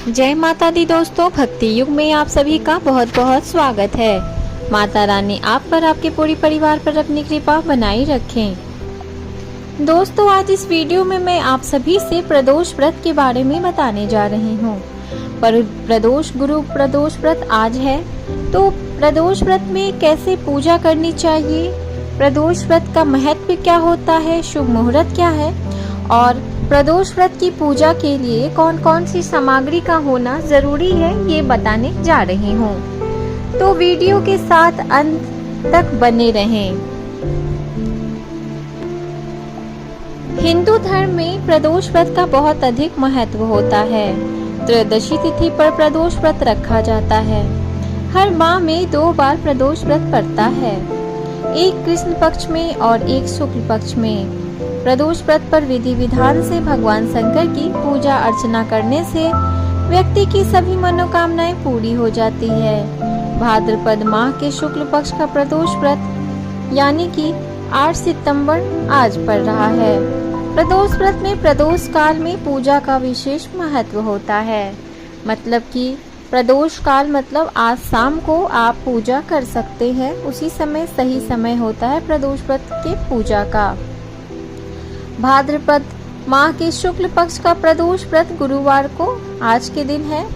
जय माता दी दोस्तों, भक्ति युग में आप सभी का बहुत बहुत स्वागत है। माता रानी आप पर, आपके पूरे परिवार पर अपनी कृपा बनाई रखें। दोस्तों, आज इस वीडियो में मैं आप सभी से प्रदोष व्रत के बारे में बताने जा रही हूँ। पर प्रदोष गुरु प्रदोष व्रत आज है, तो प्रदोष व्रत में कैसे पूजा करनी चाहिए, प्रदोष व्रत का महत्व क्या होता है, शुभ मुहूर्त क्या है और प्रदोष व्रत की पूजा के लिए कौन कौन सी सामग्री का होना जरूरी है, ये बताने जा रही हूँ। तो वीडियो के साथ अंत तक बने रहें। हिंदू धर्म में प्रदोष व्रत का बहुत अधिक महत्व होता है। त्रयोदशी तिथि पर प्रदोष व्रत रखा जाता है। हर माह में 2 बार प्रदोष व्रत पड़ता है, एक कृष्ण पक्ष में और एक शुक्ल पक्ष में। प्रदोष व्रत पर विधि विधान से भगवान शंकर की पूजा अर्चना करने से व्यक्ति की सभी मनोकामनाएं पूरी हो जाती है। भाद्रपद माह के शुक्ल पक्ष का प्रदोष व्रत यानी कि 8 सितंबर आज पड़ रहा है। प्रदोष व्रत में प्रदोष काल में पूजा का विशेष महत्व होता है। मतलब कि प्रदोष काल मतलब आज शाम को आप पूजा कर सकते हैं, उसी समय सही समय होता है प्रदोष व्रत के पूजा का। भाद्रपद माह के शुक्ल पक्ष का प्रदोष व्रत गुरुवार को आज के दिन है,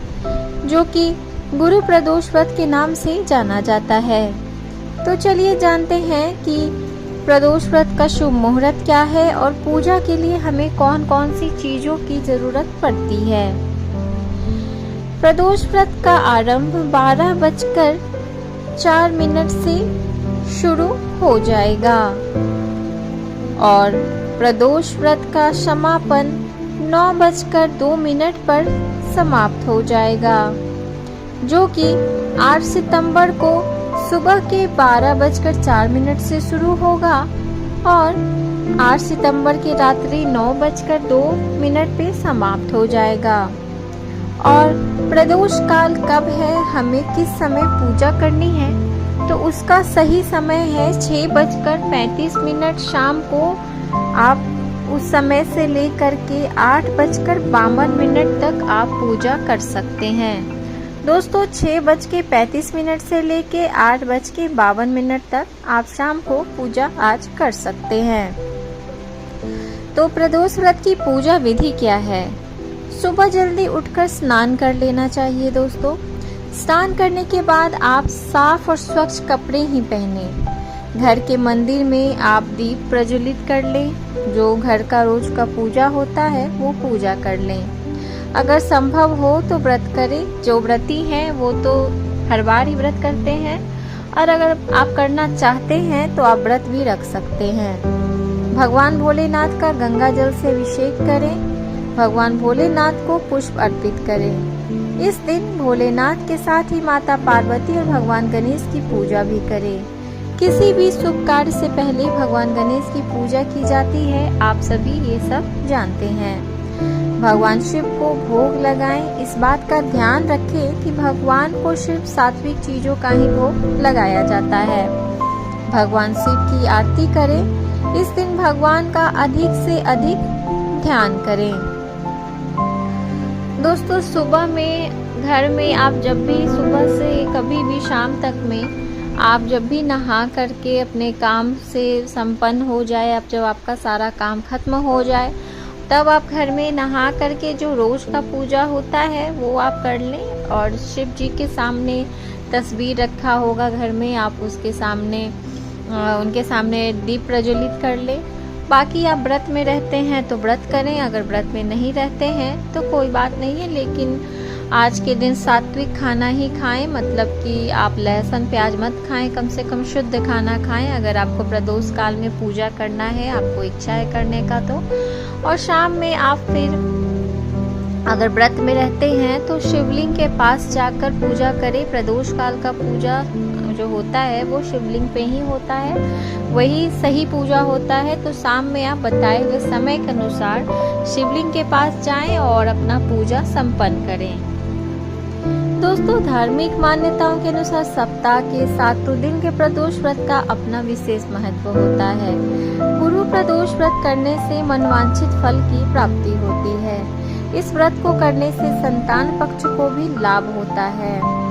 जो कि गुरु प्रदोष व्रत के नाम से जाना जाता है। तो चलिए जानते हैं कि प्रदोष व्रत का शुभ मुहूर्त क्या है और पूजा के लिए हमें कौन कौन सी चीजों की जरूरत पड़ती है। प्रदोष व्रत का आरंभ 12:04 से शुरू हो जाएगा और प्रदोष व्रत का समापन 9:02 पर समाप्त हो जाएगा, जो कि 8 सितंबर को सुबह के 12:04 से शुरू होगा और 8 सितंबर की रात्रि 9:02 पे समाप्त हो जाएगा। और प्रदोष काल कब है, हमें किस समय पूजा करनी है, तो उसका सही समय है 6:35 शाम को। आप उस समय से लेकर के 8:52 तक आप पूजा कर सकते हैं। दोस्तों, 6:35 से लेके 8:52 तक आप शाम को पूजा आज कर सकते हैं। तो प्रदोष व्रत की पूजा विधि क्या है। सुबह जल्दी उठकर स्नान कर लेना चाहिए। दोस्तों, स्नान करने के बाद आप साफ और स्वच्छ कपड़े ही पहने। घर के मंदिर में आप दीप प्रज्वलित कर लें। जो घर का रोज का पूजा होता है वो पूजा कर लें। अगर संभव हो तो व्रत करें। जो व्रती हैं वो तो हर बार ही व्रत करते हैं, और अगर आप करना चाहते हैं तो आप व्रत भी रख सकते हैं। भगवान भोलेनाथ का गंगा जल से अभिषेक करें। भगवान भोलेनाथ को पुष्प अर्पित करें। इस दिन भोलेनाथ के साथ ही माता पार्वती और भगवान गणेश की पूजा भी करें। किसी भी शुभ कार्य से पहले भगवान गणेश की पूजा की जाती है, आप सभी ये सब जानते हैं। भगवान शिव को भोग लगाएं। इस बात का ध्यान रखें कि भगवान को सिर्फ सात्विक चीजों का ही भोग लगाया जाता है। भगवान शिव की आरती करें। इस दिन भगवान का अधिक से अधिक ध्यान करें। दोस्तों, सुबह में घर में आप जब भी सुबह से कभी भी शाम तक में आप जब भी नहा करके अपने काम से संपन्न हो जाए, अब जब आपका सारा काम खत्म हो जाए, तब आप घर में नहा करके जो रोज का पूजा होता है वो आप कर लें। और शिव जी के सामने तस्वीर रखा होगा घर में, आप उसके सामने उनके सामने दीप प्रज्वलित कर लें। बाकी आप व्रत में रहते हैं तो व्रत करें, अगर व्रत में नहीं रहते हैं तो कोई बात नहीं है, लेकिन आज के दिन सात्विक खाना ही खाएं। मतलब कि आप लहसुन प्याज मत खाएं, कम से कम शुद्ध खाना खाएं। अगर आपको प्रदोष काल में पूजा करना है, आपको इच्छा है करने का तो। और शाम में आप फिर अगर व्रत में रहते हैं तो शिवलिंग के पास जाकर पूजा करें। प्रदोष काल का पूजा जो होता है वो शिवलिंग पे ही होता है, वही सही पूजा होता है। तो शाम में आप बताए हुए समय के अनुसार शिवलिंग के पास जाएं और अपना पूजा संपन्न करें। दोस्तों, धार्मिक मान्यताओं के अनुसार सप्ताह के 7 दिन के प्रदोष व्रत का अपना विशेष महत्व होता है। गुरु प्रदोष व्रत करने से मनवांछित फल की प्राप्ति होती है। इस व्रत को करने से संतान पक्ष को भी लाभ होता है।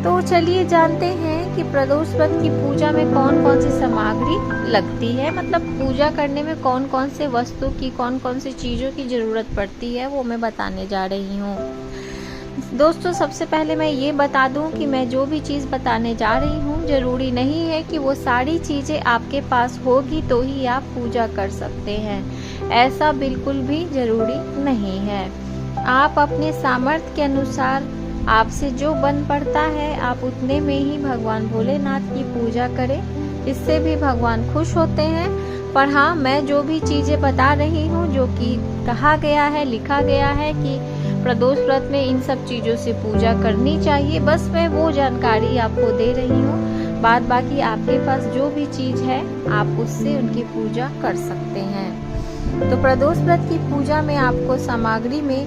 तो चलिए जानते हैं कि प्रदोष व्रत की पूजा में कौन कौन सी सामग्री लगती है, मतलब पूजा करने में कौन कौन से वस्तु की, कौन कौन सी चीज़ों की ज़रूरत पड़ती है, वो मैं बताने जा रही हूँ। दोस्तों, सबसे पहले मैं ये बता दूं कि मैं जो भी चीज़ बताने जा रही हूँ, ज़रूरी नहीं है कि वो सारी चीज़ें आपके पास होगी तो ही आप पूजा कर सकते हैं। ऐसा बिल्कुल भी ज़रूरी नहीं है। आप अपने सामर्थ्य के अनुसार आपसे जो बन पड़ता है, आप उतने में ही भगवान भोलेनाथ की पूजा करें। इससे भी भगवान खुश होते हैं। पर हाँ, मैं जो भी चीज़ें बता रही हूँ, जो कि कहा गया है, लिखा गया है कि प्रदोष व्रत में इन सब चीज़ों से पूजा करनी चाहिए, बस मैं वो जानकारी आपको दे रही हूँ। बाद बाकी आपके पास जो भी चीज़ है, आप उससे उनकी पूजा कर सकते हैं। तो प्रदोष व्रत की पूजा में आपको सामग्री में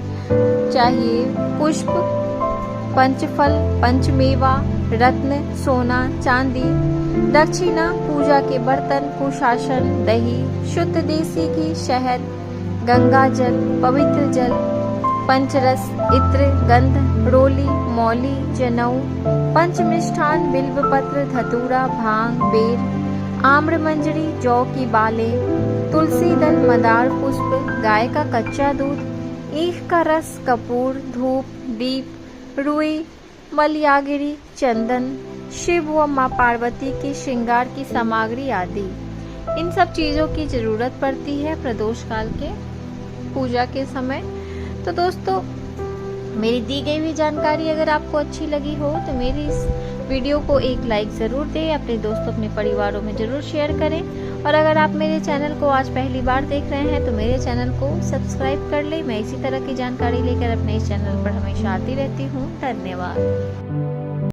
चाहिए पुष्प, पंचफल, पंचमेवा, रत्न, सोना, चांदी, दक्षिणा, पूजा के बर्तन, कुशासन, दही, शुद्ध देसी घी, शहद, गंगा जल, पवित्र जल, पंचरस, इत्र, गंध, रोली, मौली, जनेऊ, पंचमिष्ठान, बिल्व पत्र, धतूरा, भांग, बेर, आम्र मंजरी, जौ की बालें, तुलसी दल, मंदार पुष्प, गाय का कच्चा दूध, ईख का रस, कपूर, धूप, दीप, रुई, मलयागिरी, चंदन, शिव व मां पार्वती की श्रृंगार की सामग्री आदि, इन सब चीज़ों की ज़रूरत पड़ती है प्रदोष काल के पूजा के समय। तो दोस्तों, मेरी दी गई हुई जानकारी अगर आपको अच्छी लगी हो तो मेरी इस वीडियो को एक लाइक ज़रूर दें, अपने दोस्तों, अपने परिवारों में ज़रूर शेयर करें। और अगर आप मेरे चैनल को आज पहली बार देख रहे हैं तो मेरे चैनल को सब्सक्राइब कर लें। मैं इसी तरह की जानकारी लेकर अपने इस चैनल पर हमेशा आती रहती हूँ। धन्यवाद।